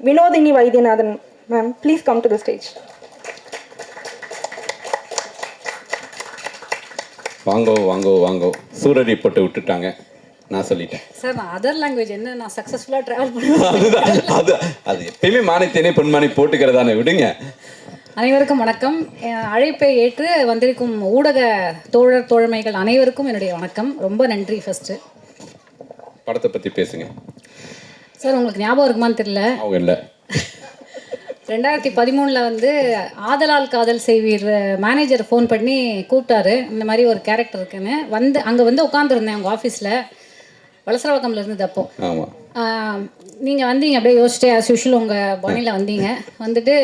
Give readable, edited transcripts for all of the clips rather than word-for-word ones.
Vinodhini Vaidyanathan ma'am, please come to the stage. வாங்கோ வாங்கோ வாங்கோ. சூரரை போட்டு விட்டுட்டாங்க, நான் சொல்லிட்டேன் சார். நான் அதர் லாங்குவேஜ் என்ன நான் சக்ஸஸ்ஃபுல்லாக ட்ராவல் பண்ணுவேன். அதுதான் அது எப்பயுமே மானித்தேனே பொன்மானி போட்டுக்கிறதானே, விடுங்க. அனைவருக்கும் வணக்கம். அழைப்பை ஏற்று வந்திருக்கும் ஊடக தோழர் தோழமைகள் அனைவருக்கும் என்னுடைய வணக்கம். ரொம்ப நன்றி. ஃபஸ்ட்டு படத்தை பற்றி பேசுங்க சார். உங்களுக்கு ஞாபகம் இருக்குமான்னு தெரியல, அவங்க இல்லை 2013 வந்து ஆதலால் காதல் செய்வீர் மேனேஜர் ஃபோன் பண்ணி கூப்பிட்டாரு. இந்த மாதிரி ஒரு கேரக்டர் இருக்குன்னு வந்து அங்கே வந்து உட்காந்துருந்தேன் அவங்க ஆஃபீஸில், வலசரவாக்கம்ல இருந்தது அப்போ. நீங்கள் வந்தீங்க அப்படியே யோசிச்சிட்டே ஆஸ் யூஷுவல் உங்கள் பாணியில் வந்தீங்க. வந்துட்டு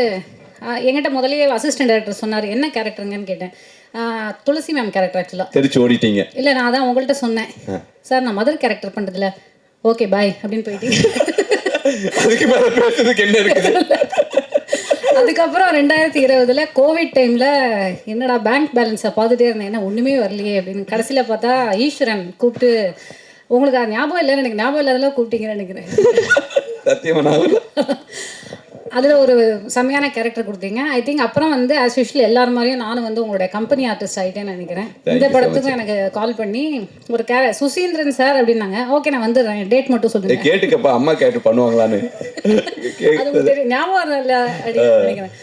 என்கிட்ட முதலே அசிஸ்டன்ட் டைரக்டர் சொன்னார், என்ன கேரக்டருங்கன்னு கேட்டேன். துளசி மேம் கேரக்டர். ஆக்சுவலாக தெரிச்சு ஓடிட்டீங்க. இல்லை, நான் அதான் உங்கள்கிட்ட சொன்னேன், சார் நான் மதர் கேரக்டர் பண்ணுறதில்ல, ஓகே பாய் அப்படின்னு போயிட்டீங்க. என்ன இருக்குது. அதுக்கப்புறம் 2020 கோவிட் டைமில் என்னடா பேங்க் பேலன்ஸை பார்த்துட்டே இருந்தேன், என்ன ஒன்றுமே வரலையே அப்படின்னு. கடைசியில் பார்த்தா ஈஸ்வரன் கூப்பிட்டு, உங்களுக்கு அது ஞாபகம் இல்லைன்னு எனக்கு ஞாபகம் இல்லாதெல்லாம் கூப்பிட்டீங்கன்னு நினைக்கிறேன். அதில் ஒரு செம்மையான கேரக்டர் கொடுத்தீங்க. ஐ திங்க் அப்புறம் வந்து ஆஸ் யூஷுவல் எல்லாரும் மாதிரியும் நானும் வந்து உங்களுடைய கம்பெனி ஆர்டிஸ்ட் ஆகிட்டேன்னு நினைக்கிறேன். இந்த படத்துக்கும் எனக்கு கால் பண்ணி ஒரு சுசீந்திரன் சார் அப்படின்னாங்க. ஓகே நான் வந்துடுறேன், டேட் மட்டும் சொல்லுங்கள். கேட்டுக்கப்பா, அம்மா கேட்டு பண்ணுவாங்களான்னு அது தெரியும், ஞாபகம் இல்லை அப்படின்னு நினைக்கிறேன்.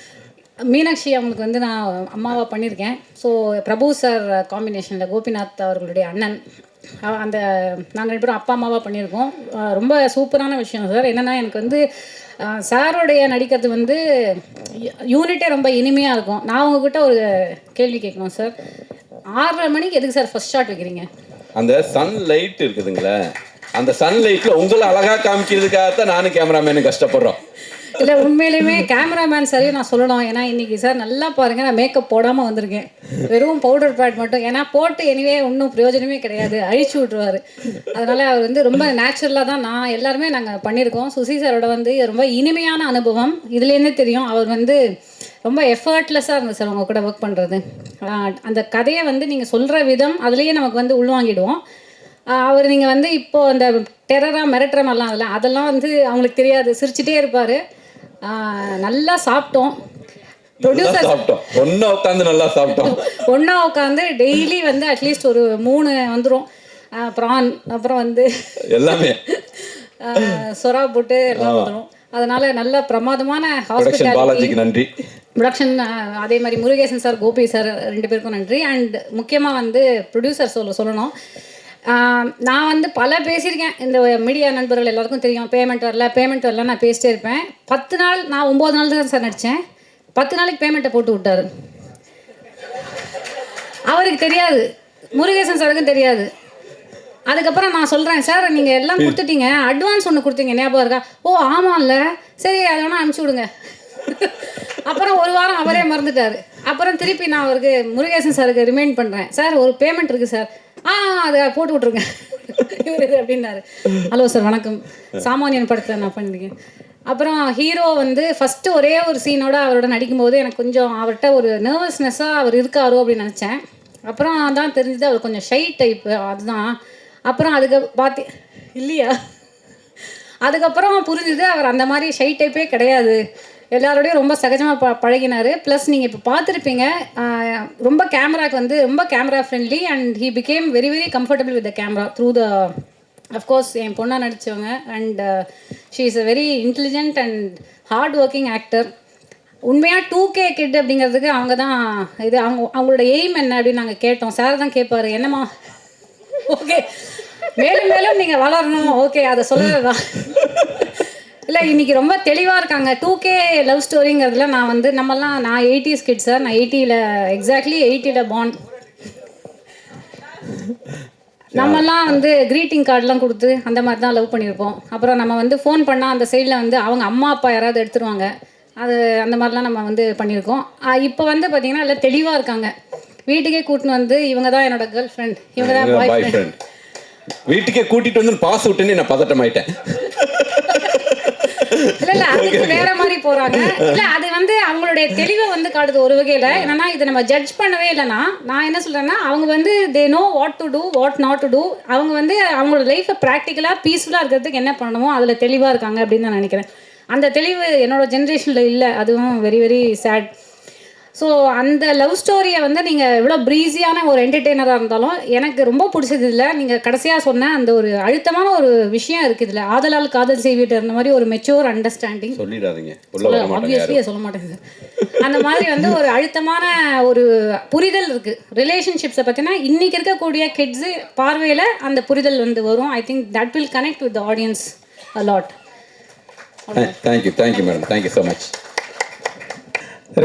மீனாட்சி அவங்களுக்கு வந்து நான் அம்மாவாக பண்ணியிருக்கேன். ஸோ பிரபு சார் காம்பினேஷனில் கோபிநாத் அவர்களுடைய அண்ணன், அந்த நாங்கள் 2 பேரும் அப்பா அம்மாவாக பண்ணியிருக்கோம். ரொம்ப சூப்பரான விஷயம் சார். என்னென்னா எனக்கு வந்து சாரோடைய நடிக்கிறது வந்து யூனிட்டே ரொம்ப இனிமையாக இருக்கும். நான் உங்ககிட்ட ஒரு கேள்வி கேட்கணும் சார். 6:30 மணிக்கு எதுக்கு சார் ஃபர்ஸ்ட் ஷாட் வைக்கிறீங்க? அந்த சன்லைட் இருக்குதுங்களே, அந்த சன்லைட்டில் உங்களை அழகாக காமிக்கிறதுக்காகத்தான் நானும் கேமராமேனு கஷ்டப்படுறோம். இல்லை உண்மையிலுமே கேமராமேன் சரியும் நான் சொல்லணும். ஏன்னா இன்றைக்கி சார் நல்லா பாருங்கள், நான் மேக்கப் போடாமல் வந்திருக்கேன், வெறும் பவுடர் பேட் மட்டும். ஏன்னா போட்டு எனிவே ஒன்றும் பிரயோஜனமே கிடையாது, அழிச்சு விட்ருவார். அதனால் அவர் வந்து ரொம்ப நேச்சுரலாக தான் நான் எல்லாருமே நாங்கள் பண்ணியிருக்கோம். சுசி சாரோட வந்து ரொம்ப இனிமையான அனுபவம். இதுலேருந்தே தெரியும் அவர் வந்து ரொம்ப எஃபர்ட்லெஸ்ஸாக இருந்தது சார் உங்கள் கூட ஒர்க் பண்ணுறது. அந்த கதையை வந்து நீங்கள் சொல்கிற விதம் அதுலேயே நமக்கு வந்து உள்வாங்கிடுவோம். அவர் நீங்கள் வந்து இப்போது அந்த டெரராக மிரட்டுற மாதிரிலாம் அதெல்லாம் வந்து அவங்களுக்கு தெரியாது, சிரிச்சுட்டே இருப்பார். நல்லா சாப்பிட்டோம், ப்ரொடியூசர் ஒன்றா உட்காந்து நல்லா சாப்பிட்டோம். ஒன்றா உட்காந்து டெய்லி வந்து அட்லீஸ்ட் ஒரு 3 வந்துடும் ப்ரான், அப்புறம் வந்து எல்லாமே சொரா போட்டு எல்லாம் வந்துடும். அதனால நல்ல பிரமாதமான ஹாஸ்பிட்டாலிட்டி. நன்றி ப்ரொடக்ஷன். அதே மாதிரி முருகேசன் சார், கோபி சார் 2 பேருக்கும் நன்றி. அண்ட் முக்கியமாக வந்து ப்ரொடியூசர் சொல்லணும். நான் வந்து பல பேசியிருக்கேன், இந்த மீடியா நண்பர்கள் எல்லாருக்கும் தெரியும். பேமெண்ட் வரல நான் பேசிட்டே இருப்பேன். 10 நாள், நான் 9 நாள் தான் சார் நடித்தேன். 10 நாளைக்கு பேமெண்ட்டை போட்டு விட்டார். அவருக்கு தெரியாது, முருகேசன் சாருக்கும் தெரியாது. அதுக்கப்புறம் நான் சொல்கிறேன், சார் நீங்கள் எல்லாம் கொடுத்துட்டீங்க, அட்வான்ஸ் ஒன்று கொடுத்தீங்க ஞாபகம் இருக்கா? ஓ ஆமாம்ல, சரி அதை வேணால் அனுப்பிச்சி விடுங்க. அப்புறம் ஒரு வாரம் அவரே மறந்துட்டார். அப்புறம் திருப்பி நான் அவருக்கு முருகேசன் சாருக்கு ரிமைண்ட் பண்ணுறேன், சார் ஒரு பேமெண்ட் இருக்குது சார், அதை போட்டு விட்ருங்க இவர் இது அப்படின்னாரு. ஹலோ சார் வணக்கம், சாமானியன் படத்தில் நான் பண்ணியிருக்கேன். அப்புறம் ஹீரோ வந்து ஃபஸ்ட்டு ஒரே ஒரு சீனோட அவரோட நடிக்கும்போது எனக்கு கொஞ்சம் அவர்கிட்ட ஒரு நர்வஸ்னஸ்ஸாக அவர் இருக்காரோ அப்படின்னு நினச்சேன். அப்புறம் தான் தெரிஞ்சது அவர் கொஞ்சம் ஷை டைப்பு, அதுதான். அப்புறம் அதுக்கு இல்லையா, அதுக்கப்புறம் புரிஞ்சுது அவர் அந்த மாதிரி ஷை டைப்பே கிடையாது, எல்லாரோடையும் ரொம்ப சகஜமாக பழகினார். ப்ளஸ் நீங்கள் இப்போ பார்த்துருப்பீங்க, ரொம்ப கேமராக்கு வந்து ரொம்ப camera friendly and he became very very comfortable with the camera through the of course என் பொண்ணாக நடித்தவங்க. And she is a very intelligent and hard working actor. உண்மையாக 2K கிட் அப்படிங்கிறதுக்கு அவங்க தான் இது. அவங்களோட எய்ம் என்ன அப்படின்னு நாங்கள் கேட்டோம். சார் தான் கேட்பார், என்னம்மா ஓகே மேலும் மேலும் நீங்கள் வளரணும், ஓகே அதை சொல்லதான். இல்லை இன்றைக்கி ரொம்ப தெளிவாக இருக்காங்க. 2K லவ் ஸ்டோரிங்கிறதுல நான் வந்து நான் 80s கிட் சார். நான் 80ல் எக்ஸாக்ட்லி 80ல் பார்ன். நம்மலாம் வந்து க்ரீட்டிங் கார்டெலாம் கொடுத்து அந்த மாதிரி தான் லவ் பண்ணியிருப்போம். அப்புறம் நம்ம வந்து ஃபோன் பண்ணால் அந்த சைடில் வந்து அவங்க அம்மா அப்பா யாராவது எடுத்துருவாங்க, அது அந்த மாதிரிலாம் நம்ம வந்து பண்ணியிருக்கோம். இப்போ வந்து பார்த்திங்கன்னா எல்லாம் தெளிவாக இருக்காங்க. வீட்டுக்கே கூட்டின்னு வந்து இவங்க தான் என்னோட கேர்ள் ஃப்ரெண்ட், இவங்க தான் பாய் ஃப்ரெண்ட். வீட்டுக்கே கூட்டிகிட்டு வந்து பாஸ் விட்டுன்னு நான் பதட்டமாயிட்டேன். இல்லை அதுக்கு வேற மாதிரி போகிறாங்க. இல்லை அது வந்து அவங்களுடைய தெளிவை வந்து காட்டுது ஒரு வகையில். என்னன்னா இதை நம்ம ஜட்ஜ் பண்ணவே இல்லைன்னா, நான் என்ன சொல்கிறேன்னா அவங்க வந்து they know what to do what not to do. அவங்க வந்து அவங்களோட லைஃப்பை ப்ராக்டிக்கலாக பீஸ்ஃபுல்லாக இருக்கிறதுக்கு என்ன பண்ணணுமோ அதில் தெளிவாக இருக்காங்க அப்படின்னு நான் நினைக்கிறேன். அந்த தெளிவு என்னோட ஜென்ரேஷனில் இல்லை. அதுவும் வெரி வெரி சேட். ஸோ அந்த லவ் ஸ்டோரியை வந்து நீங்கள் எவ்வளோ ப்ரீஸியான ஒரு என்டர்டெய்னராக இருந்தாலும் எனக்கு ரொம்ப பிடிச்சது இல்லை நீங்கள் கடைசியாக சொன்ன அந்த ஒரு அழுத்தமான ஒரு விஷயம் இருக்குது இதில். ஆதலால் காதல் செய்விட்டு இருந்த மாதிரி ஒரு மெச்சூர் அண்டர்ஸ்டாண்டிங் சொல்லிடாதீங்க, ஆப்வியஸ்லி சொல்ல மாட்டேங்குது. அந்த மாதிரி வந்து ஒரு அழுத்தமான ஒரு புரிதல் இருக்குது ரிலேஷன்ஷிப்ஸை பற்றினா. இன்றைக்கி இருக்கக்கூடிய கிட்ஸு பார்வையில் அந்த புரிதல் வந்து வரும். I think that will connect with the audience a lot. Thank you madam, thank you so much.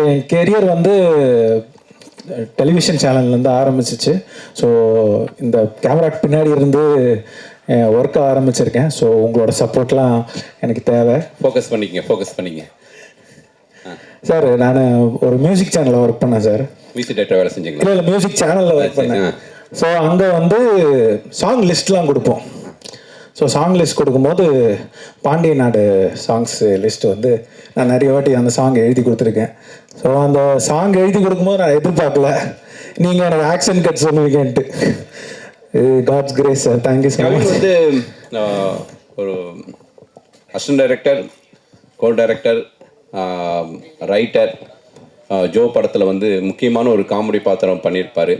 N career வந்து டெலிவிஷன் சேனல்லேருந்து ஆரம்பிச்சிச்சு. ஸோ இந்த கேமராக்கு பின்னாடி இருந்து ஒர்க்கை ஆரம்பிச்சிருக்கேன். ஸோ உங்களோட சப்போர்ட்லாம் எனக்கு தேவை. ஃபோக்கஸ் பண்ணிங்க. சார் நான் ஒரு மியூசிக் சேனலில் ஒர்க் பண்ணேன் சார். மியூசிக் டேரக்டர் வேலை செஞ்சீங்களா? இல்லை, மியூசிக் சேனலில் ஒர்க் பண்ணேன். ஸோ அங்கே வந்து சாங் லிஸ்ட்லாம் கொடுப்போம். ஸோ சாங் லிஸ்ட் கொடுக்கும்போது பாண்டிய நாடு சாங்ஸ் லிஸ்ட் வந்து நான் நிறைய வாட்டி அந்த சாங் எழுதி கொடுத்துருக்கேன். ஸோ அந்த சாங் எழுதி கொடுக்கும்போது நான் எதிர்பார்க்கல நீங்கள் எனக்கு ஆக்ஷன் கட் சொல்லுவீங்கன்ட்டு. God's grace sir, thank you so much. வந்து ஒரு assistant director, co director, writer. Jo படத்தில் வந்து முக்கியமான ஒரு காமெடி பாத்திரம் பண்ணியிருப்பார்.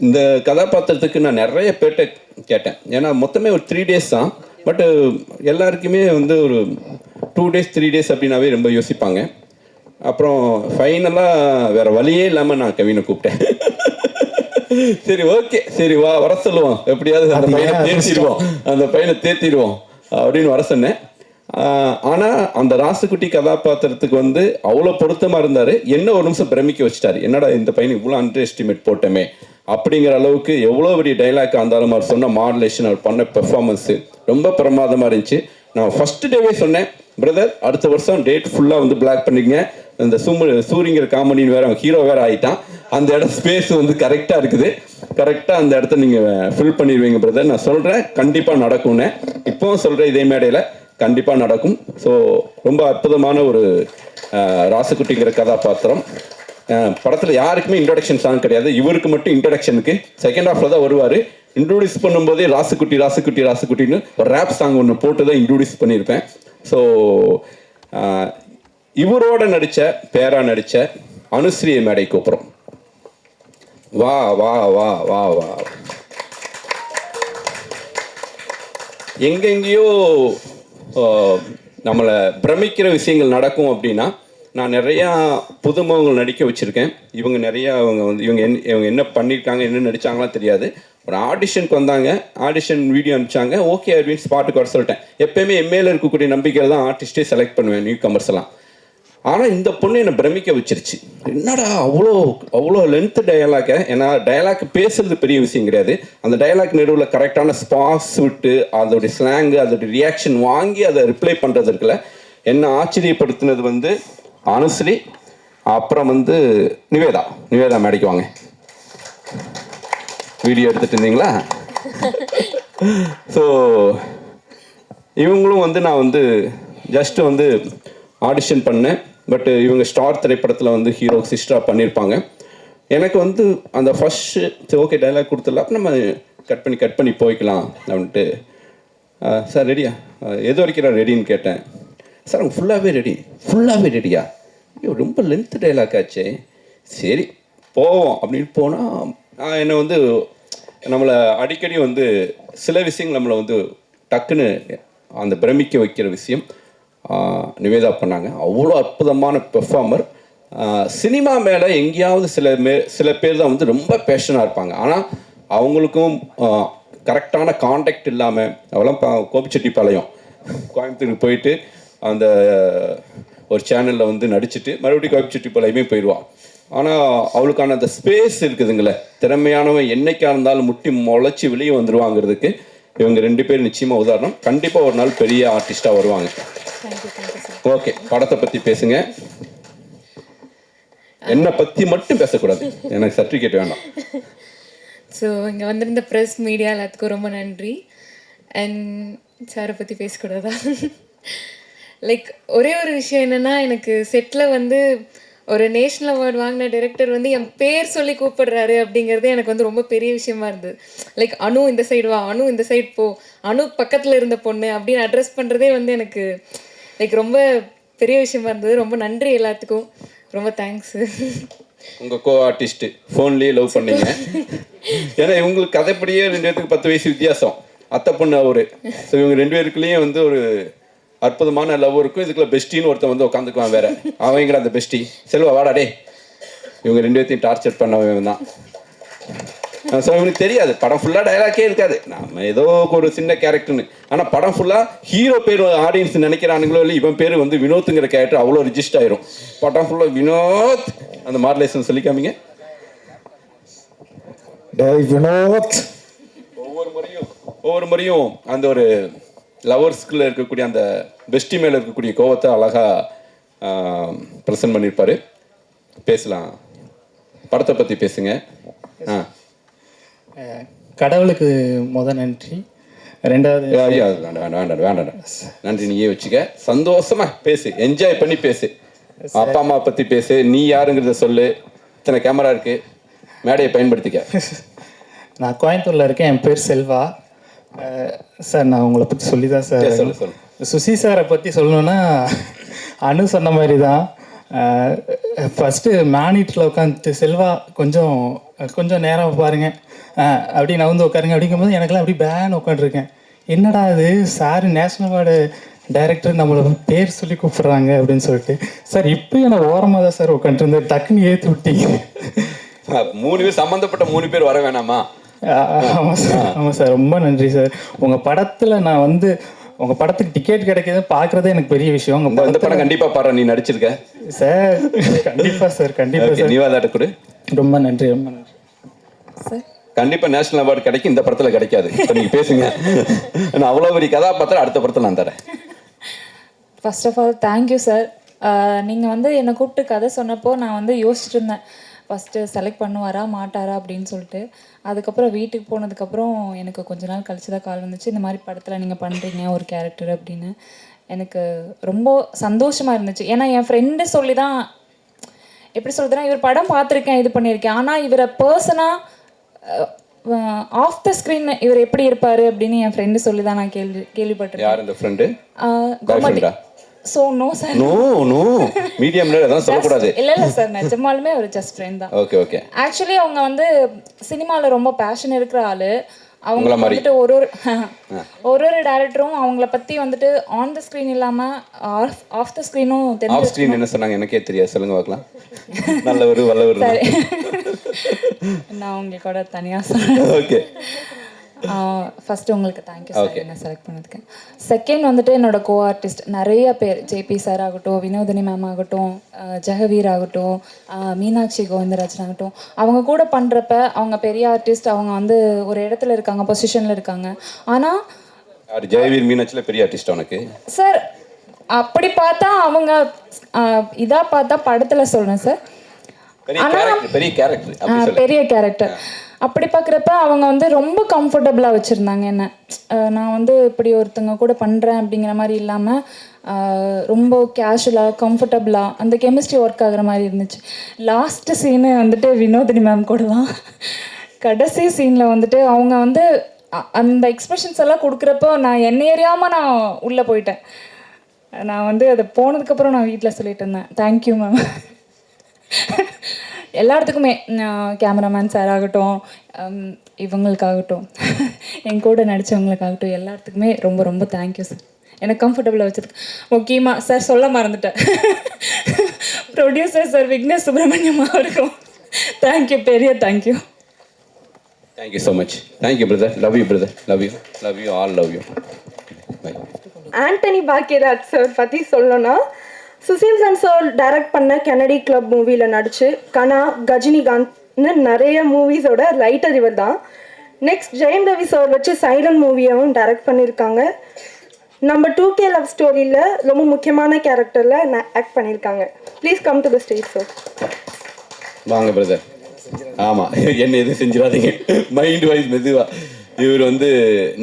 இந்த கதாபாத்திரத்துக்கு நான் நிறைய பேர்ட்ட கேட்டேன். ஏன்னா மொத்தமே ஒரு 3 days தான். பட்டு எல்லாருக்குமே வந்து ஒரு 2 days 3 days அப்படின்னாவே ரொம்ப யோசிப்பாங்க. அப்புறம் ஃபைனலாக வேறு வழியே இல்லாமல் நான் கவினை கூப்பிட்டேன். சரி, ஓகே, சரி வா, வர சொல்லுவோம், எப்படியாவது அந்த பையனை தேத்திடுவோம் அப்படின்னு வர சொன்னேன். ஆனால் அந்த ராசுக்குட்டி கதாபாத்திரத்துக்கு வந்து அவ்வளோ பொருத்தமாக இருந்தார். என்ன ஒரு நிமிஷம் பிரமிக்க வச்சுட்டாரு. என்னடா இந்த பையனை இவ்வளோ அண்டர் எஸ்டிமேட் போட்டோமே அப்படிங்கிற அளவுக்கு. எவ்வளோ பெரிய டைலாக் இருந்தாலும் அவர் சொன்ன மாடுலேஷன், அவர் பண்ண பெர்ஃபார்மன்ஸு ரொம்ப பிரமாதமாக இருந்துச்சு. நான் ஃபஸ்ட்டு டேவே சொன்னேன், பிரதர் அடுத்த வருஷம் டேட் ஃபுல்லாக வந்து பிளாக் பண்ணிங்க. இந்த சூரியங்கிற காமெடின்னு வேறு அவன் ஹீரோ வேறு ஆகிட்டான். அந்த இடம் ஸ்பேஸ் வந்து கரெக்டாக இருக்குது. கரெக்டாக அந்த இடத்த நீங்கள் ஃபில் பண்ணிடுவீங்க பிரதர். நான் சொல்கிறேன், கண்டிப்பாக நடக்கும்னு. இப்போவும் சொல்கிறேன், இதே மேடையில் கண்டிப்பாக நடக்கும். ஸோ ரொம்ப அற்புதமான ஒரு ராசுக்குட்டிங்கிற கதாபாத்திரம். படத்தில் யாருக்குமே இன்ட்ரடக்ஷன் சாங் கிடையாது. இவருக்கு மட்டும் இன்ட்ரடக்ஷனுக்கு செகண்ட் ஹாஃபில் தான் வருவார். இன்ட்ரோடியூஸ் பண்ணும்போதே ராசுக்குட்டின்னு ஒரு ரேப் சாங் ஒன்று போட்டு தான் இன்ட்ரோடியூஸ் பண்ணியிருப்பேன். ஸோ இவரோட பேரா நடித்த அனுஸ்ரீ மேடை கூப்பிட்றோம். வா வா வா வா வா. எங்கெங்கேயோ நம்மளை பிரமிக்கிற விஷயங்கள் நடக்கும் அப்படின்னா நான் நிறையா புதுமுகங்கள் நடிக்க வச்சுருக்கேன். இவங்க நிறையா இவங்க என்ன பண்ணியிருக்காங்க, என்ன நடித்தாங்களாம் தெரியாது. ஒரு ஆடிஷனுக்கு வந்தாங்க, ஆடிஷன் வீடியோ அனுப்பிச்சாங்க, ஓகே அப்படின்னு ஸ்பாட்டுக்கு வர சொல்லிட்டேன். எப்போயுமே எம்ஏல இருக்கக்கூடிய நம்பிக்கையில் தான் ஆர்டிஸ்டே செலக்ட் பண்ணுவேன், நியூ கமர்ஸ் எல்லாம். ஆனால் இந்த பொண்ணு என்னை பிரமிக்க வச்சிருச்சு. என்னடா அவ்வளோ லென்த்து டயலாக்கை. ஏன்னா டயலாக் பேசுறது பெரிய விஷயம் கிடையாது. அந்த டயலாக் நடுவில் கரெக்டான ஸ்பாஸ் விட்டு அதோடைய ஸ்லாங்கு, அதோடைய ரியாக்ஷன் வாங்கி அதை ரிப்ளை பண்ணுறது இருக்குல்ல. என்னை ஆச்சரியப்படுத்தினது வந்து அனுஸ்ரீ, அப்புறம் வந்து நிவேதா மேடைக்கு வாங்க. வீடியோ எடுத்துகிட்டு இருந்தீங்களா? ஸோ இவங்களும் வந்து நான் வந்து ஜஸ்ட்டு வந்து ஆடிஷன் பண்ணேன். பட் இவங்க ஸ்டார் திரைப்படத்தில் வந்து ஹீரோ சிஸ்டராக பண்ணியிருப்பாங்க. எனக்கு வந்து அந்த ஃபஸ்ட்டு ஓகே டைலாக் கொடுத்துடலாம், அப்போ நம்ம கட் பண்ணி போய்க்கலாம் அப்படின்ட்டு. சார் ரெடியா? எது வரைக்கும் நான் ரெடின்னு கேட்டேன். சார் அவங்க ஃபுல்லாகவே ரெடியா? ஐயோ ரொம்ப லென்த்து டைலாக் ஆச்சே, சரி போவோம் அப்படின்னு போனால் என்னை வந்து நம்மளை அடிக்கடி வந்து சில விஷயங்கள் நம்மளை வந்து டக்குன்னு அந்த பிரமிக்க வைக்கிற விஷயம் நிவேதா பண்ணாங்க. அவ்வளோ அற்புதமான பெர்ஃபார்மர். சினிமா மேலே எங்கேயாவது சில பேர் தான் வந்து ரொம்ப பேஷனாக இருப்பாங்க. ஆனால் அவங்களுக்கும் கரெக்டான கான்டாக்ட் இல்லாமல் அவெல்லாம் கோபிச்செட்டிப்பாளையம் கோயம்புத்தூருக்கு போயிட்டு அந்த ஒரு சேனலில் வந்து நடிச்சுட்டு மறுபடியும் கோபிச்செட்டிப்பாளையமே போயிடுவான். ஆனால் அவளுக்கான அந்த ஸ்பேஸ் இருக்குதுங்களே, திறமையானவன் என்னைக்கா இருந்தாலும் முட்டி முளைச்சி வெளியே வந்துடுவாங்கிறதுக்கு இவங்க 2 பேர் நிச்சயமாக உதாரணம். கண்டிப்பாக ஒரு நாள் பெரிய ஆர்டிஸ்டாக வருவாங்க. ஓகே, படத்தை பற்றி பேசுங்க. என்னை பற்றி மட்டும் பேசக்கூடாது, எனக்கு சர்டிஃபிகேட் வேண்டாம். ஸோ இங்கே வந்திருந்த ப்ரெஸ் மீடியா எல்லாத்துக்கும் ரொம்ப நன்றி. அண்ட் சாரை பற்றி பேசக்கூடாதா? லைக் ஒரே ஒரு விஷயம் என்னென்னா, எனக்கு செட்டில் வந்து ஒரு நேஷ்னல் அவார்டு வாங்கின டைரக்டர் வந்து என் பேர் சொல்லி கூப்பிடுறாரு அப்படிங்கிறதே எனக்கு வந்து ரொம்ப பெரிய விஷயமா இருந்தது. லைக் அனு இந்த சைடு வா, அனு இந்த சைடு போ, அனு பக்கத்தில் இருந்த பொண்ணு அப்படின்னு அட்ரஸ் பண்ணுறதே வந்து எனக்கு லைக் ரொம்ப பெரிய விஷயமா இருந்தது. ரொம்ப நன்றி எல்லாத்துக்கும். ரொம்ப தேங்க்ஸ். உங்கள் கோ ஆர்டிஸ்ட்டு ஃபோன்லேயே லவ் பண்ணீங்க. ஏன்னா இவங்களுக்கு கதைப்படியே 2 பேருக்கு 10 வயசு வித்தியாசம். அத்தை பொண்ணு அவரு. ஸோ இவங்க 2 பேருக்குள்ளேயும் வந்து ஒரு அற்புதமான லவ் இருக்கும். இதுக்குள்ள பெஸ்டின்னு ஒருத்தன் வந்து உட்காந்துக்குவான் வேற. அவங்கடா அந்த பெஸ்டி செல்வா வாடா டே. இவங்க 2 பேர்த்தையும் டார்ச்சர் பண்ணவங்க தான். ஸோ இவனுக்கு தெரியாது, படம் ஃபுல்லாக டைலாக்கே இருக்காது, நம்ம ஏதோ ஒரு சின்ன கேரக்டர்னு. ஆனால் படம் ஃபுல்லாக ஹீரோ பேர் ஆடியன்ஸ் நினைக்கிறானுங்களோ இல்லை, இவன் பேர் வந்து வினோத்துங்கிற கேரக்டர் அவ்வளோ ரிஜிஸ்ட் ஆயிரும். படம் ஃபுல்லாக வினோத் அந்த மாடுலேஷன் சொல்லிக்காமீங்க. வினோத் ஒவ்வொரு முறையும் அந்த ஒரு லவர்ஸ்குள்ள இருக்கக்கூடிய அந்த பெஸ்டி மேலே இருக்கக்கூடிய கோவத்தை அழகாக ப்ரெசென்ட் பண்ணியிருப்பாரு. பேசலாம், படத்தை பற்றி பேசுங்க. கடவுளுக்கு நன்றி. ரெண்டாவது ஐயா வேண்டாம் நன்றி நீயே வச்சுக்க. சந்தோஷமா பேசு, என்ஜாய் பண்ணி பேசு. அப்பா அம்மா பற்றி பேசு, நீ யாருங்கிறத சொல்லு. இத்தனை கேமரா இருக்கு, மேடையை பயன்படுத்திக்க. நான் கோயம்புத்தூரில் இருக்கேன். என் பேர் செல்வா. சார் நான் உங்களை பற்றி சொல்லி தான் சார். சொல்லு. சுசி சாரை பற்றி சொல்லணுன்னா அனு சொன்ன மாதிரி தான். ஃபஸ்ட்டு மானிட்டரில் உட்காந்துட்டு செல்வா கொஞ்சம் நேரம் பாருங்க அப்படி நான் வந்து உட்காருங்க அப்படிங்கும்போது எனக்குலாம் அப்படி பேன் உட்காந்துருக்கேன். என்னடா இது சார் நேஷ்னல் அவார்டு டைரக்டர் நம்மளை பேர் சொல்லி கூப்பிட்றாங்க அப்படின்னு சொல்லிட்டு, சார் இப்போயும் நான் ஓரமாக தான் சார் உட்காந்துருந்தேன். டக்குன்னு ஏற்றி விட்டீங்க. 3 பேர் சம்மந்தப்பட்ட 3 பேர் வர வேணாமா? ஆமாம் சார், ரொம்ப நன்றி சார். உங்கள் படத்தில் நான் வந்து உங்கள் படத்துக்கு டிக்கெட் கிடைக்கிறது பார்க்குறதே எனக்கு பெரிய விஷயம். இந்த படம் கண்டிப்பாக பாரு, நீ நடிச்சிருக்க சார். கண்டிப்பாக சார், கண்டிப்பாக சார். நீ வாதாட்ட கொடு. ரொம்ப நன்றி, ரொம்ப நன்றி சார். கண்டிப்பாக நேஷனல் அவார்டு கிடைக்கும், இந்த படத்தில் கிடைக்காது. இப்போ நீங்கள் பேசுங்க. நான் அவ்வளோ பெரிய கதாபாத்திரம் அடுத்த படத்தில் நான் தரேன். First of all thank you sir. நீங்கள் வந்து என்னை கூப்பிட்டு கதை சொன்னப்போ நான் வந்து யோசிச்சுட்டு இருந்தேன், ஃபஸ்ட்டு செலக்ட் பண்ணுவாரா மாட்டாரா அப்படின்னு சொல்லிட்டு. அதுக்கப்புறம் வீட்டுக்கு போனதுக்கப்புறம் எனக்கு கொஞ்ச நாள் கழிச்சு தான் கால் வந்துச்சு, இந்த மாதிரி படத்தில் நீங்கள் பண்ணுறீங்க ஒரு கேரக்டர் அப்படின்னு. எனக்கு ரொம்ப சந்தோஷமாக இருந்துச்சு. ஏன்னா என் ஃப்ரெண்டு சொல்லி தான், எப்படி சொல்கிறதுனா, இவர் படம் பார்த்துருக்கேன், இது பண்ணியிருக்கேன், ஆனால் இவரை பர்சனாக ஆஃப் த ஸ்க்ரீன் இவர் எப்படி இருப்பார் அப்படின்னு என் ஃப்ரெண்டு சொல்லி தான் நான் கேள்விப்பட்டிருக்கேன். யார் இந்த friend? So no sir, no மீடியம்ல அதான் சொல்லக்கூடாது. இல்லை சார், நிஜமாலுமே ஒரு ஜஸ்ட் ஃப்ரெண்ட் தான். ஓகே. ஆக்சுவலி அவங்க வந்து சினிமாவில் ரொம்ப பேஷன் இருக்கிற ஆள். அவங்க வந்துட்டு ஒரு டேரக்டரும் அவங்கள பற்றி வந்துட்டு ஆன் த ஸ்க்ரீன் இல்லாமல் ஆஃப் த ஸ்க்ரீனும் ஆஃப் ஸ்க்ரீன் என்ன சொன்னாங்க எனக்கே தெரியாது, சொல்லுங்க பார்க்கலாம். நல்லவர் வல்லவர். நான் உங்களுக்கு கூட தனியாக சொல்கிறேன். ஓகே. ஃபஸ்ட்டு உங்களுக்கு தேங்க்யூ சார் என்ன செலக்ட் பண்ணதுக்கு. செகண்ட் வந்துட்டு என்னோட கோ ஆர்டிஸ்ட் நிறைய பேர், ஜேபி சார் ஆகட்டும், வினோதினி மேம் ஆகட்டும், ஜெகவீர் ஆகட்டும், மீனாட்சி கோவிந்தராஜன் ஆகட்டும், அவங்க கூட பண்ணுறப்ப அவங்க பெரிய ஆர்டிஸ்ட், அவங்க வந்து ஒரு இடத்துல இருக்காங்க, பொசிஷனில் இருக்காங்க. ஆனால் ஜெகவீர் மீனாட்சியில் பெரிய ஆர்டிஸ்ட் உனக்கு சார் அப்படி பார்த்தா அவங்க இதாக பார்த்தா படத்தில் சொல்கிறேன் சார், பெரிய கேரக்டர். அப்படி பார்க்குறப்ப அவங்க வந்து ரொம்ப கம்ஃபர்டபுளாக வச்சுருந்தாங்க என்ன. நான் வந்து இப்படி ஒருத்தங்க கூட பண்ணுறேன் அப்படிங்கிற மாதிரி இல்லாமல் ரொம்ப கேஷுவலாக கம்ஃபர்டபுளாக அந்த கெமிஸ்ட்ரி ஒர்க் ஆகுற மாதிரி இருந்துச்சு. லாஸ்ட்டு சீனு வந்துட்டு வினோதினி மேம் கூட தான். கடைசி சீனில் வந்துட்டு அவங்க வந்து அந்த எக்ஸ்பிரஷன்ஸ் எல்லாம் கொடுக்குறப்போ நான் என்ன அறியாமல் நான் உள்ளே போயிட்டேன். நான் வந்து அது போனதுக்கப்புறம் நான் வீட்டில் சொல்லிட்டு இருந்தேன், தேங்க்யூ மேம். எல்லா இடத்துக்குமே கேமராமேன் சார் ஆகட்டும், இவங்களுக்காகட்டும், என் கூட நடித்தவங்களுக்காகட்டும், எல்லா இடத்துக்குமே ரொம்ப ரொம்ப தேங்க்யூ சார். எனக்கு கம்ஃபர்டபுளாக வச்சுருக்கு. முக்கியமாக சார் சொல்ல மறந்துட்டேன், ப்ரொடியூசர் சார் விக்னேஷ் சுப்ரமணியம் அவருக்கும் தேங்க்யூ, பெரிய thank you. Thank you so much. Thank you brother. Love you brother. Love you all. Love you. Bye. Antony Bhagyaraj sir பற்றி சொல்லணும்னா, சுசீந்திரன் சார் டைரக்ட் பண்ண கெனடி கிளப் மூவியில் நடிச்சு கனா, கஜினிகாந்த்னு நிறைய மூவிஸோட ரைட்டர் இவர் தான். நெக்ஸ்ட் ஜெயம் ரவி சார் வச்சு சைரன் மூவியவும் டைரக்ட் பண்ணியிருக்காங்க. நம்ம 2K லவ் ஸ்டோரியில் ரொம்ப முக்கியமான கேரக்டரில் ஆக்ட் பண்ணியிருக்காங்க. Please come to the stage sir. வாங்க பிரதர். ஆமாம், என்ன எதுவும் செஞ்சிடாதீங்க, மைண்ட் வைஸ் மெதுவாக. இவர் வந்து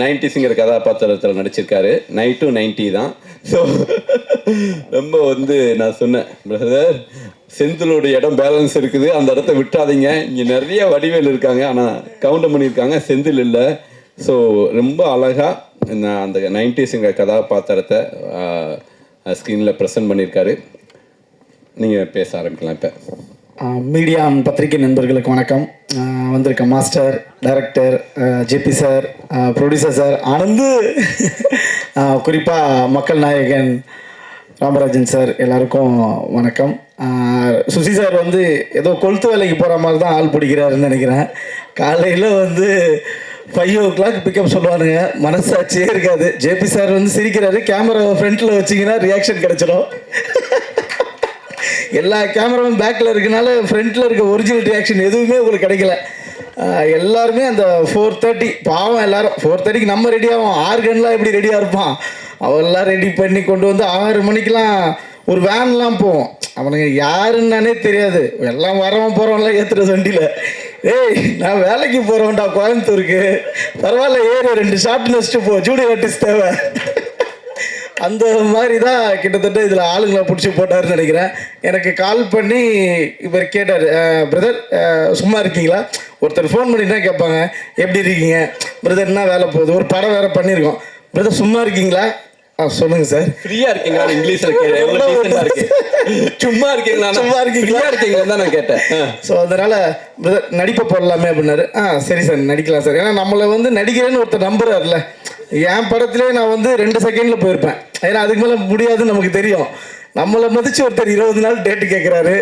90ஸ்ங்கிற கதாபாத்திரத்தில் நடிச்சிருக்காரு. நைட்டும் 90 தான். ஸோ ரொம்ப வந்து நான் சொன்னேன், பிரதர் செந்திலோட இடம் பேலன்ஸ் இருக்குது, அந்த இடத்த விட்டாதீங்க. இங்கே நிறைய வடிவேல் இருக்காங்க, ஆனால் கவுண்டர் பண்ணியிருக்காங்க, செந்தில் இல்லை. ஸோ ரொம்ப அழகாக நான் அந்த 90ஸ்ங்கிற கதாபாத்திரத்தை ஸ்க்ரீனில் ப்ரெசென்ட் பண்ணியிருக்காரு. நீங்கள் பேச ஆரம்பிக்கலாம். இப்போ மீடியா பத்திரிகை நண்பர்களுக்கு வணக்கம். வந்திருக்க master, director JP sir, producer sir Anand, குறிப்பாக மக்கள் நாயகன் ராமராஜன் சார், எல்லாருக்கும் வணக்கம். சுசி சார் வந்து ஏதோ கொளுத்து வேலைக்கு போகிற மாதிரி தான் ஆள் பிடிக்கிறாருன்னு நினைக்கிறேன். காலையில் வந்து 5 o'clock பிக்கப் சொல்லுவானுங்க, மனசாட்சியே இருக்காது. ஜேபி சார் வந்து சிரிக்கிறாரு, கேமரா ஃப்ரண்ட்டில் வச்சிங்கன்னா ரியாக்ஷன் கிடச்சிடும். எல்லா கேமராவும் பேக்கில் இருக்கனால ஃப்ரண்ட்டில் இருக்க ஒரிஜினல் ரியாக்ஷன் எதுவுமே உங்களுக்கு கிடைக்கல. எல்லாருமே அந்த 4:30 பாவம், எல்லாரும் 4:30க்கு நம்ம ரெடியாகும். ஆர்கன்லாம் எப்படி ரெடியாக இருப்பான், அவெல்லாம் ரெடி பண்ணி கொண்டு வந்து 6 மணிக்கெலாம் ஒரு வேன்லாம் போவோம். அவனுங்க யாருன்னானே தெரியாது, எல்லாம் வரவன் போகிறவன்லாம் ஏற்றுற வண்டியில். ஏய் நான் வேலைக்கு போகிறவன்டா கோயம்புத்தூருக்கு, பரவாயில்ல ஏறி 2 ஷார்ட் நெஸ்ட்டு போ, ஜூனியர் ஆர்டிஸ்ட் தேவை. அந்த மாதிரி தான் கிட்டத்தட்ட இதில் ஆளுங்களை பிடிச்சி போட்டாருன்னு நினைக்கிறேன். எனக்கு கால் பண்ணி இவர் கேட்டார், பிரதர் சும்மா இருக்கீங்களா? ஒருத்தர் ஃபோன் பண்ணி தான் கேட்பாங்க, எப்படி இருக்கீங்க பிரதர், என்ன வேலை போகுது, ஒரு படம் வேறு பண்ணியிருக்கோம், பிரதர் சும்மா இருக்கீங்களா? சொல்லுங்கள் சார். ஃப்ரீயாக இருக்கீங்களா? இங்கிலீஷில் இருக்கு. சும்மா இருக்கீங்களா? சும்மா இருக்கீங்களா தான் நான் கேட்டேன். ஸோ அதனால் பிரதர் நடிப்பை போடலாமே அப்படின்னாரு. சரி சார் நடிக்கலாம் சார். ஏன்னா நம்மளை வந்து நடிக்கிறேன்னு ஒருத்தர் நம்புறாருல. என் படத்திலே நான் வந்து 2 செகண்டில் போயிருப்பேன். ஏன்னா அதுக்கு மேலே முடியாதுன்னு நமக்கு தெரியும். நம்மளை மதித்து ஒருத்தர் 20 நாள் டேட்டு கேட்குறாரு.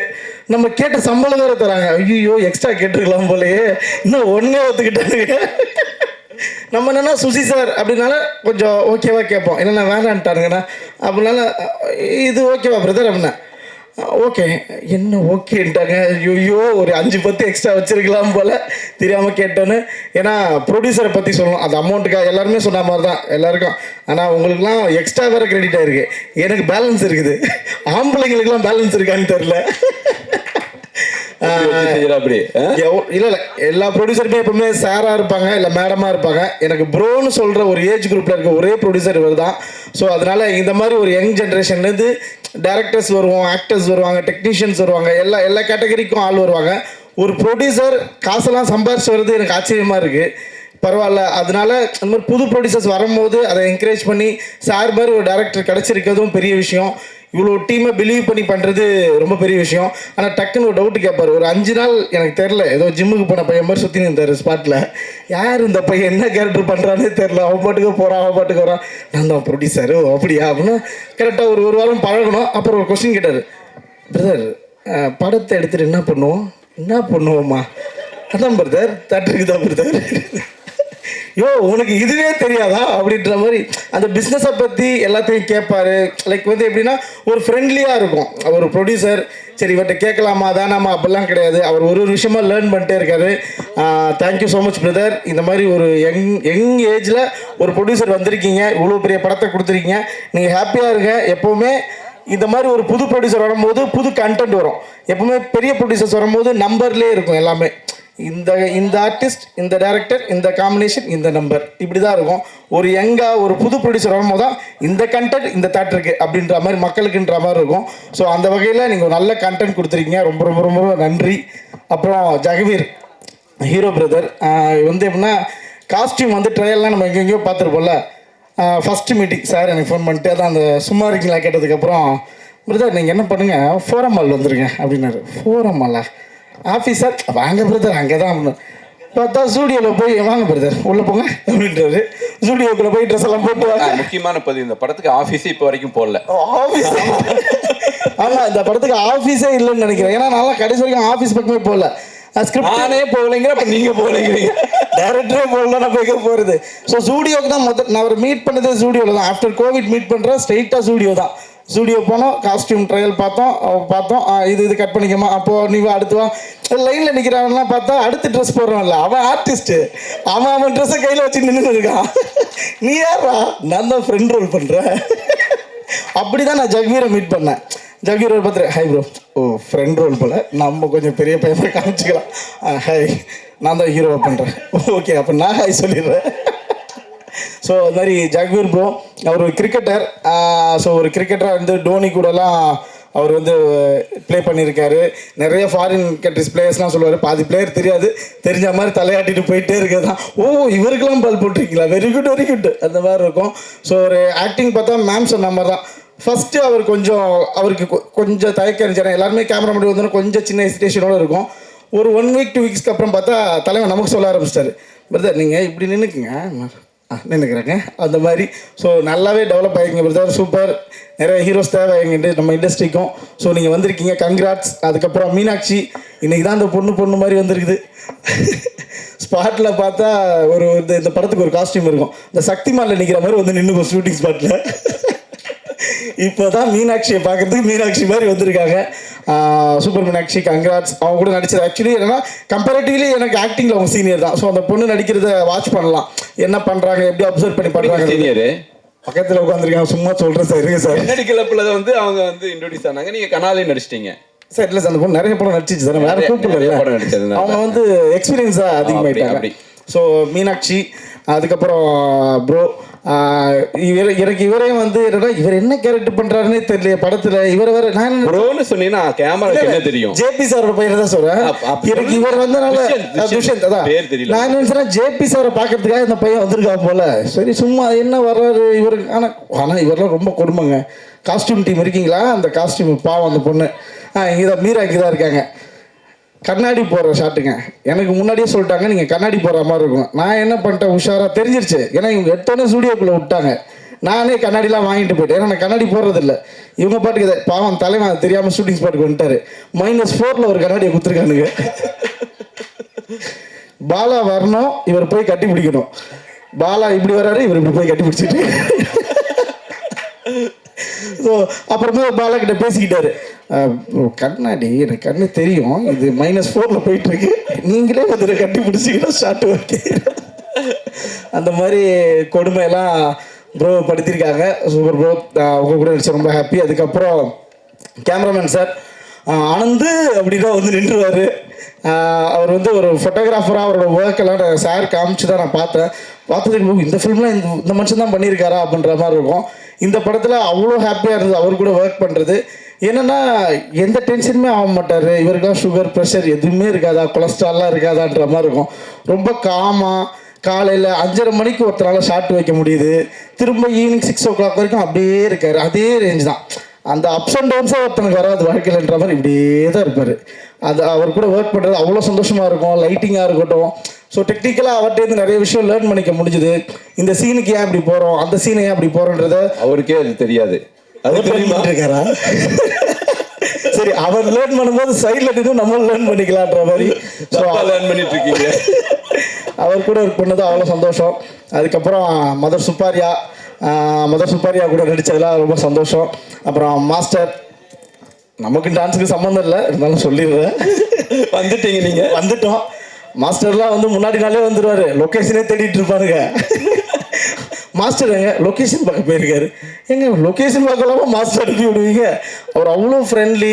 நம்ம கேட்ட சம்பளம் வேறு தராங்க. ஐயோ எக்ஸ்ட்ரா கேட்டுருக்கலாம் போலையே, இன்னும் ஒன்றே ஒத்துக்கிட்டாருங்க. நம்ம என்னென்னா சுசி சார் அப்படின்னால கொஞ்சம் ஓகேவா கேட்போம். என்னென்னா வேணான்ட்டானுங்கண்ணா அப்படின்னால இது ஓகேவா பிரதர் அப்படின்னா ஓகே. என்ன ஓகேன்ட்டாங்க. ஐயோ ஒரு 5-10 எக்ஸ்ட்ரா வச்சுருக்கலாம் போல், தெரியாமல் கேட்டோன்னு. ஏன்னா ப்ரொடியூசரை பற்றி சொல்லணும், அது அமௌண்ட்டுக்காக எல்லாருமே சொன்ன மாதிரி தான் எல்லாருக்கும். ஆனால் உங்களுக்குலாம் எக்ஸ்ட்ரா வேறு கிரெடிட் ஆகிருக்கு, எனக்கு பேலன்ஸ் இருக்குது. ஆம்பளைங்களுக்குலாம் பேலன்ஸ் இருக்கான்னு தெரில. அப்படி இல்லை எல்லா ப்ரொடியூசருமே எப்பவுமே சாராக இருப்பாங்க, இல்லை மேடமாக இருப்பாங்க. எனக்கு ப்ரோன்னு சொல்கிற ஒரு ஏஜ் குரூப்பில் இருக்க ஒரே ப்ரொடியூசர் இவர் தான். ஸோ அதனால் இந்த மாதிரி ஒரு யங் ஜென்ரேஷன்லேருந்து டேரக்டர்ஸ் வருவோம், ஆக்டர்ஸ் வருவாங்க, டெக்னீஷியன்ஸ் வருவாங்க, எல்லா கேட்டகரிக்கும் ஆள் வருவாங்க. ஒரு ப்ரொடியூசர் காசெல்லாம் சம்பாரிச்சு வர்றது எனக்கு ஆச்சரியமாக இருக்குது. பரவாயில்ல. அதனால இந்த மாதிரி புது ப்ரொடியூசர்ஸ் வரும்போது அதை என்கரேஜ் பண்ணி சார் மாதிரி ஒரு டேரக்டர் கிடச்சிருக்கிறதும் பெரிய விஷயம். இவ்வளோ டீமை பிலீவ் பண்ணி பண்ணுறது ரொம்ப பெரிய விஷயம். ஆனால் டக்குன்னு ஒரு டவுட்டு கேட்பார். ஒரு 5 நாள் எனக்கு தெரில, ஏதோ ஜிம்முக்கு போன பையன் மாதிரி சுற்றி நின்றார் ஸ்பாட்டில். யார் இந்த பையன், என்ன கேரக்டர் பண்ணுறானே தெரில, அவன் பாட்டுக்கு போகிறான், அவன் பாட்டுக்கு வரான். நான் தான் ப்ரொடியூசரு அப்படியா அப்படின்னா கரெக்டாக ஒரு வாரம் பழகணும். அப்புறம் ஒரு கொஸ்டின் கேட்டார், பிரதர் படத்தை எடுத்துகிட்டு என்ன பண்ணுவோம்மா? அதான் பிரதர் தட்டுருக்குதா பிரதர், யோ உனக்கு இதுவே தெரியாதா அப்படின்ற மாதிரி அந்த பிஸ்னஸை பற்றி எல்லாத்தையும் கேட்பார். லைக் வந்து எப்படின்னா ஒரு ஃப்ரெண்ட்லியாக இருக்கும். ஒரு ப்ரொடியூசர் சரி இவர்கிட்ட கேட்கலாமா தானாமா அப்படிலாம் கிடையாது. அவர் ஒரு விஷயமா லேர்ன் பண்ணிட்டே இருக்காரு. Thank you so much brother. இந்த மாதிரி ஒரு யங் ஏஜில் ஒரு ப்ரொடியூசர் வந்திருக்கீங்க, இவ்வளோ பெரிய படத்தை கொடுத்துருக்கீங்க, நீங்கள் ஹாப்பியாக இருங்க. எப்போவுமே இந்த மாதிரி ஒரு புது ப்ரொடியூசர் வரும்போது புது கண்டென்ட் வரும். எப்போவுமே பெரிய ப்ரொடியூசர்ஸ் வரும்போது நம்பர்லேயே இருக்கும் எல்லாமே. இந்த ஆர்டிஸ்ட், இந்த டைரக்டர், இந்த காம்பினேஷன், இந்த நம்பர், இப்படி தான் இருக்கும். ஒரு யங்காக ஒரு புது ப்ரொடியூசர் வரும்போது தான் இந்த கண்டென்ட் இந்த தேட்டருக்கு அப்படின்ற மாதிரி மக்களுக்குன்ற மாதிரி இருக்கும். ஸோ அந்த வகையில் நீங்கள் ஒரு நல்ல கண்டென்ட் கொடுத்துருக்கீங்க, ரொம்ப ரொம்ப ரொம்ப நன்றி. அப்புறம் ஜெகவீர் ஹீரோ பிரதர் வந்து எப்படின்னா காஸ்டியூம் வந்து ட்ரையல்லாம் நம்ம எங்கெங்கேயோ பார்த்துருப்போம்ல. ஃபஸ்ட்டு மீட்டிங் சார் எனக்கு ஃபோன் பண்ணிட்டு அதான் அந்த சும்மா இருக்கீங்களா கேட்டதுக்கப்புறம், பிரதர் நீங்கள் என்ன பண்ணுங்கள் ஃபோரம் மால் வந்துருங்க அப்படின்னாரு. Forum Mala officer? வாங்க பிரதர் அங்கே தான் பார்த்தா ஸ்டூடியோவில் போய் வாங்க பிரதர் உள்ளே போங்க அப்படின்றாரு. ஸ்டூடியோக்குள்ளே போய் ட்ரெஸ் எல்லாம் போட்டு வாங்க. முக்கியமான பதிவு, இந்த படத்துக்கு ஆஃபீஸே இப்போ வரைக்கும் போடல. ஆஃபீஸ் ஆமாம், இந்த படத்துக்கு ஆஃபீஸே இல்லைன்னு நினைக்கிறேன். ஏன்னா நல்லா கடைசி வரைக்கும் ஆஃபீஸ் பக்கமே போகல. ஸ்கிரிப்டானே போகலைங்கிற, அப்போ நீங்கள் போகலைங்கிறீங்க. டேரக்டரே போகல, நம்ம எங்கே போகிறது? ஸோ ஸ்டூடியோக்கு தான் நான் அவர் மீட் பண்ணதே ஸ்டூடியோவில் தான். ஆஃப்டர் கோவிட் மீட் பண்ணுறேன், ஸ்ட்ரெயிட்டாக ஸ்டூடியோ தான். ஸ்டூடியோ போனோம், காஸ்டியூம் ட்ரையல் பார்த்தோம். இது கட் பண்ணிக்கமா, அப்போது நீ அடுத்து வா. லைனில் நிற்கிறான்லாம் பார்த்தா அடுத்து ட்ரெஸ் போடுறான்ல, அவன் ஆர்டிஸ்ட்டு, அவன் ட்ரெஸ்ஸை கையில் வச்சு நின்று இருக்கான். நீ யாரா? நான் தான் ஃப்ரெண்ட் ரோல் பண்ணுறேன். அப்படி தான் நான் ஜெகவீரை மீட் பண்ணேன். Jagaveer பார்த்துரு, hi bro. ஓ ஃப்ரெண்ட் ரோல் போல், நம்ம கொஞ்சம் பெரிய பையன் காமிச்சிக்கலாம். ஹை நான் தான் ஹீரோவை பண்ணுறேன். ஓகே அப்போ நான் ஹாய் சொல்லிடுறேன். ஸோ அது மாதிரி ஜெகவீர் ப்ரோ அவர் ஒரு கிரிக்கெட்டர். ஸோ ஒரு கிரிக்கெட்டராக வந்து டோனி கூடலாம் அவர் வந்து ப்ளே பண்ணியிருக்காரு. நிறைய ஃபாரின் கண்ட்ரிஸ் பிளேயர்ஸ்லாம் சொல்லுவார், பாதி பிளேயர் தெரியாது, தெரிஞ்ச மாதிரி தலையாட்டிட்டு போயிட்டே இருக்கிறது தான். ஓ இவருக்கெல்லாம் பால் போட்டிருக்கீங்களா, வெரி குட் அந்த மாதிரி இருக்கும். ஸோ ஒரு ஆக்டிங் பார்த்தா மேம் சொன்ன மாதிரி தான், ஃபஸ்ட்டு அவர் கொஞ்சம் அவருக்கு கொஞ்சம் தயக்கம் இருந்துச்சு. எல்லாருமே கேமரா முன்னாடி வந்தோன்னா கொஞ்சம் சின்ன ஹெசிடேஷனோடு இருக்கும். ஒரு 1 வீக் 2 வீக்ஸ்க்கு அப்புறம் பார்த்தா தலைவன் நமக்கு சொல்ல ஆரம்பிச்சிட்டாரு, பிரதர் நீங்கள் இப்படி நின்றுக்குங்க, நின்றுக்கிறேங்க அந்த மாதிரி. ஸோ நல்லாவே டெவலப் ஆகிங்க பிரதர், சூப்பர். நிறைய ஹீரோஸ் தேவை எங்கள் நம்ம இண்டஸ்ட்ரிக்கும். ஸோ நீங்கள் வந்திருக்கீங்க, கங்க்ராட்ஸ். அதுக்கப்புறம் மீனாட்சி இன்றைக்கி தான் அந்த பொண்ணு மாதிரி வந்திருக்குது. ஸ்பாட்டில் பார்த்தா ஒரு இந்த படத்துக்கு ஒரு காஸ்டியூம் இருக்கும், இந்த சக்திமானில் நிற்கிற மாதிரி வந்து நின்று ஷூட்டிங் ஸ்பாட்டில். இப்போ தான் மீனாட்சியை பார்க்குறதுக்கு மீனாட்சி மாதிரி வந்திருக்காங்க. Super Meenakshi, congrats. அவங்க கூட நடிச்சது ஆக்சுவலி என்னன்னா கம்பேரிட்டிவ்லி எனக்கு ஆக்டிங்கில் அவங்க சீனியர் தான். ஸோ அந்த பொண்ணு நடிக்கிறத வாட்ச் பண்ணலாம், என்ன பண்ணுறாங்க, எப்படி அப்சர்வ் பண்ணி பண்ணுறாங்க. சீனியரு பக்கத்தில் உட்காந்துருக்காங்க, சும்மா சொல்கிறேன் சார். இருங்க சார், கன்னடி கிளப்பில் வந்து அவங்க வந்து இன்ட்ரோடியூஸ் ஆனாங்க, நீங்கள் கனாலையும் நடிச்சிட்டீங்க. சார் இல்லை சார், அந்த பொண்ணு நிறைய படம் நடிச்சிச்சு சார், வேறு கூப்பிடல. அவங்க வந்து எக்ஸ்பீரியன்ஸாக அதிகமாகிட்டாங்க. ஸோ மீனாட்சி, அதுக்கப்புறம் ப்ரோ எனக்கு இவரையும் வந்து இவர் என்ன கேரக்டர் பண்றாருன்னே தெரியல படத்துல. இவர் வேற நான் ப்ரோன்னு சொன்னீங்கன்னா கேமரா என்ன தெரியும், ஜேபி சாரோட பையனை தான் சொல்றேன். எனக்கு இவர் வந்தனால துஷ்யந்த் அதான் நான் நினைச்சேன்னா ஜேபி சாரை பாக்கிறதுக்காக இந்த பையன் வந்திருக்கா போல. சரி சும்மா என்ன வர்றாரு இவருக்கு. ஆனா இவரெல்லாம் ரொம்ப கொடுமைங்க. காஸ்டியூம் டீம் இருக்கீங்களா, அந்த காஸ்டியூம் பாவம் அந்த பொண்ணு இங்கதான் மீரா இங்கதான் இருக்காங்க. கண்ணாடி போடுற ஷாட்டுங்க, எனக்கு முன்னாடியே சொல்லிட்டாங்க நீங்கள் கண்ணாடி போடுற மாதிரி இருக்கும். நான் என்ன பண்ணிட்டேன், உஷாராக தெரிஞ்சிருச்சு. ஏன்னா இவங்க எடுத்தோன்னே ஸ்டூடியோக்குள்ளே விட்டாங்க, நானே கண்ணாடிலாம் வாங்கிட்டு போயிட்டேன். ஏன்னா நான் கண்ணாடி போடுறதில்ல. இவங்க பாட்டுக்கு இதை பாவம் தலைவன் தெரியாமல் ஷூட்டிங் ஸ்பாட்டுக்கு வந்துட்டாரு. -4 ஒரு கண்ணாடியை கொடுத்துருக்கானுங்க. பாலா வரணும், இவர் போய் கட்டி பிடிக்கணும். பாலா இப்படி வர்றாரு, இவர் இப்படி போய் கட்டி பிடிச்சிட்டு. ஸோ அப்புறமா பாலா கிட்ட பேசிக்கிட்டாரு, கண்ணாடி எனக்கு கண்ணு தெரியும், இது -4 போயிட்டுருக்கு, நீங்களே வந்து கட்டி பிடிச்சிங்கன்னா ஷார்ட் ஓகே. அந்த மாதிரி கொடுமையெல்லாம் ப்ரோ படுத்திருக்காங்க. சூப்பர் ப்ரோ, உங்க கூட நடிச்ச ரொம்ப ஹாப்பி. அதுக்கப்புறம் கேமராமேன் சார் ஆனந்து அப்படின்னா வந்து நின்றுவார். அவர் வந்து ஒரு ஃபோட்டோகிராஃபராக அவரோட ஒர்க்கெல்லாம் சார் காமிச்சு தான் நான் பார்த்ததுக்கு இந்த ஃபிலிம்லாம் இந்த மனுஷன் தான் பண்ணியிருக்காரா அப்படின்ற மாதிரி இருக்கும். இந்த படத்தில் அவ்வளோ ஹாப்பியாக இருந்தது அவர் கூட ஒர்க் பண்ணுறது. என்னென்னா எந்த டென்ஷனுமே ஆக மாட்டார். இவருக்கெல்லாம் சுகர் ப்ரெஷர் எதுவுமே இருக்காதா, கொலஸ்ட்ரால்லாம் இருக்காதான்ற மாதிரி இருக்கும். ரொம்ப காமாக காலையில் 5:30 மணிக்கு ஒருத்தரால் ஷார்ட் வைக்க முடியுது, திரும்ப ஈவினிங் 6 o'clock வரைக்கும் அப்படியே இருக்கார். அதே ரேஞ்ச் தான். அந்த அப்ஸ் அண்ட் டவுன்ஸாக ஒருத்தனுக்கு வராது வாழ்க்கையில்ன்ற மாதிரி இப்படியே தான் இருப்பார். அது அவர் கூட ஒர்க் பண்ணுறது அவ்வளோ சந்தோஷமாக இருக்கும். லைட்டிங்காக இருக்கட்டும், ஸோ டெக்னிக்கலாக அவர்கிட்டேருந்து நிறைய விஷயம் லேர்ன் பண்ணிக்க முடிஞ்சுது. இந்த சீனுக்கு ஏன் இப்படி போகிறோம், அந்த சீனை ஏன் அப்படி போகிறோன்றத அவருக்கே அது தெரியாது. அது தெரியுமா இருக்காரா? சரி, அவர் லேர்ன் பண்ணும்போது சைடில் நின்று நம்மளும் லேர்ன் பண்ணிக்கலான்ற மாதிரி லேர்ன் பண்ணிட்டு இருக்கீங்க. அவர் கூட ஒர்க் பண்ணது அவ்வளோ சந்தோஷம். அதுக்கப்புறம் மதர் சுப்பாரியா கூட நடித்ததெல்லாம் ரொம்ப சந்தோஷம். அப்புறம் மாஸ்டர், நமக்கு டான்ஸுக்கு சம்மந்தம் இல்லை, இருந்தாலும் சொல்லிடுறேன். வந்துட்டீங்க, நீங்கள் வந்துட்டோம். மாஸ்டர்லாம் வந்து முன்னாடி நாளே வந்துடுவார், லொக்கேஷனே தேடிட்டு இருப்பாருங்க. மாஸ்டர் எங்க லொக்கேஷன் பார்க்க போயிருக்காரு, எங்க லொக்கேஷன் பார்க்கலாமா மாஸ்டர் அனுப்பி விடுவீங்க. அவர் அவ்வளோ ஃப்ரெண்ட்லி.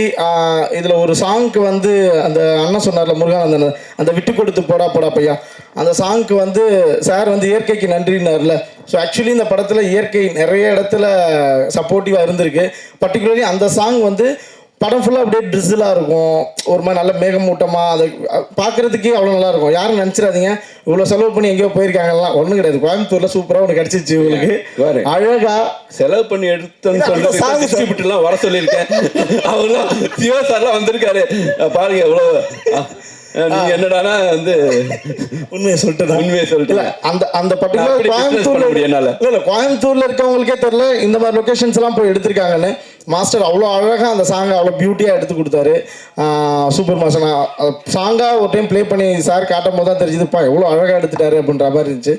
இதில் ஒரு சாங்க்கு வந்து அந்த அண்ணன் சொன்னார்ல முருகன், அந்த விட்டு கொடுத்து போடா பையா, அந்த சாங்க்கு வந்து சார் வந்து இயற்கைக்கு நன்றினார்ல. ஸோ ஆக்சுவலி இந்த படத்தில் இயற்கை நிறைய இடத்துல சப்போர்ட்டிவாக இருந்திருக்கு. பர்டிகுலர்லி அந்த சாங் வந்து படம் ஃபுல்லாக அப்படியே ட்ரிஸிலாக இருக்கும், ஒரு மாதிரி நல்ல மேகமூட்டமாக, அதை பார்க்குறதுக்கே அவ்வளோ நல்லாயிருக்கும். யாரும் நினச்சிடாதீங்க இவ்வளோ செலவு பண்ணி எங்கேயோ போயிருக்காங்கலாம், ஒன்றும் கிடையாது. கோயம்புத்தூரில் சூப்பராக ஒன்று கிடச்சிச்சு உங்களுக்கு, அழகாக செலவு பண்ணி எடுத்துன்னு சொல்லிட்டு டிஸ்ட்ரிபியூட்டர்லாம் வர சொல்லியிருக்கேன். அவங்களாம் சிவா சார்லாம் வந்திருக்காரு பாருங்க எவ்வளோ. நீங்க என்னடானா வந்து உண்மையை சொல்லிட்டு அந்த பர்டிகுலர் கோயம்புத்தூர்ல இருக்கவங்களுக்கே தெரியல இந்த மாதிரி லொகேஷன்ஸ் எல்லாம் போய் எடுத்திருக்காங்கன்னு. மாஸ்டர் அவ்வளோ அழகாக அந்த சாங்கை அவ்வளோ பியூட்டியாக எடுத்து கொடுத்தாரு. Super master. சாங்கா ஒரு டைம் ப்ளே பண்ணி சார் காட்டும் போது தான் தெரிஞ்சுதுப்பா எவ்வளோ அழகாக எடுத்துட்டாரு அப்படின்ற மாதிரி இருந்துச்சு.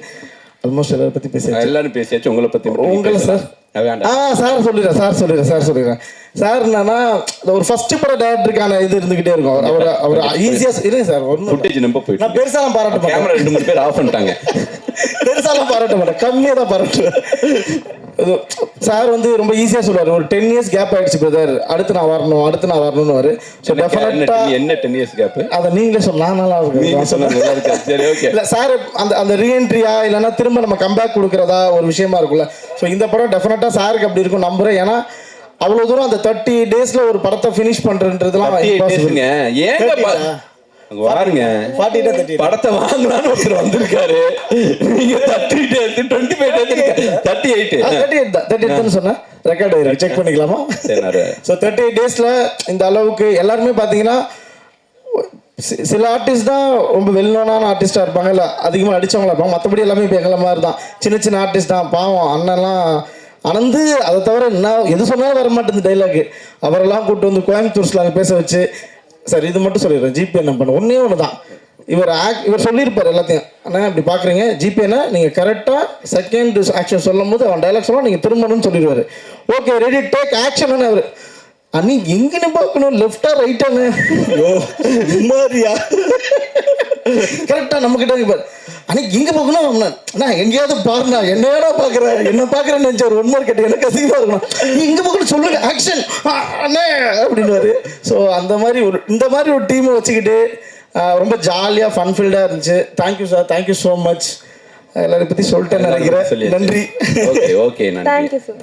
ஆல்மோஸ்ட் எல்லாரை பற்றி எல்லாரும் பேசியாச்சு. உங்களை பற்றி உங்களை சார் சார் சொல்லிடுறேன். சார் என்னன்னா ஒரு ஃபர்ஸ்ட் பட டேரக்டருக்கான இது இருந்துகிட்டே இருக்கும். அவர் ஈஸியா இருங்க சார். நான் பெருசாலாம் பாராட்ட மாட்டேன். 2-3 பேர் ஆஃப் பண்ணிட்டாங்க. பெருசாலாம் பாராட்ட மாட்டேன், கம்மியாக தான் பாராட்டுவேன். சார் வந்து ரொம்ப ஈஸியாக சொல்லுவார், ஒரு 10 years கேப் ஆயிடுச்சு பிரதர், அடுத்து நான் வரணும்னு வரு. ஸோ டெஃபினட்டா என்ன 10 years கேப் அதை நீங்களே சொல்லலாம். நல்லா இருக்கு இல்லை சார், அந்த ரீஎன்ட்ரியா இல்லைன்னா திரும்ப நம்ம கம்பேக் கொடுக்குறதா ஒரு விஷயமா இருக்குல்ல. ஸோ இந்த படம் டெஃபினட்டா சாருக்கு அப்படி இருக்கும் நம்புறேன். ஏன்னா அவ்வளோ தூரம் அந்த 30 days ஒரு படத்தை ஃபினிஷ் பண்ணுறதுலாம் அங்க பாருங்க 40 படத்தை வாங்கலான்னு ஒருத்தர் வந்திருக்காரு. நீங்க 38 தான் சொன்னேன். ரெக்கார்டு செக் பண்ணிக்கலாமா? ஸோ 38 டேஸில் இந்த அளவுக்கு எல்லாருமே பார்த்தீங்கன்னா சில ஆர்டிஸ்ட் தான் ரொம்ப வெல்னோனான ஆர்டிஸ்டாக இருப்பாங்க, இல்லை அதிகமாக அடித்தவங்களா இருப்பாங்க. மற்றபடி எல்லாமே இப்போ எங்களை மாதிரி தான் சின்ன சின்ன ஆர்டிஸ்ட் தான். பாவம் அண்ணன்லாம் அனந்து அதை தவிர என்ன எது சொன்னாலும் வர மாட்டேங்குது டைலாக். அவரெல்லாம் கூப்பிட்டு வந்து கோயம்புத்தூர்ஸில் அங்கே பேச வச்சு, சார் இது மட்டும் சொல்லிடுறேன், ஜிபே என்ன பண்ண ஒன்றே ஒன்று தான். இவர் சொல்லியிருப்பார் எல்லாத்தையும். அண்ணா இப்படி பார்க்குறீங்க, ஜிபேனா நீங்கள் கரெக்டாக செகண்ட் ஆக்ஷன் சொல்லும் போது அவன் டைலாக் சொல்லுவான், நீங்கள் திரும்பணும்னு சொல்லிடுவார். Okay ready take action. அவர் அன்னி எங்கன்னு பார்க்கணும், லெஃப்டா ரைட்டானு மாதிரியா கரெக்டாக நம்மக்கிட்ட பாரு. அன்னைக்கு எங்கே பார்க்கணும் அண்ணா எங்கேயாவது பாருண்ணா, என்னடா பார்க்குறேன் என்ன பார்க்குறேன்னு நினச்ச ஒரு ஒன் மார்க் கேட்டு எனக்கு அதிகமாக இருக்கணும். நீ எங்கே பார்க்கணும் சொல்லுங்க ஆக்ஷன் அண்ணே அப்படின்வாரு. ஸோ அந்த மாதிரி இந்த மாதிரி ஒரு டீமை வச்சுக்கிட்டு ரொம்ப ஜாலியாக ஃபன்ஃபில்டாக இருந்துச்சு. Thank you sir, thank you so much. எல்லாரையும் பற்றி சொல்லிட்டேன்னு நினைக்கிறேன். நன்றி. Okay thank you sir.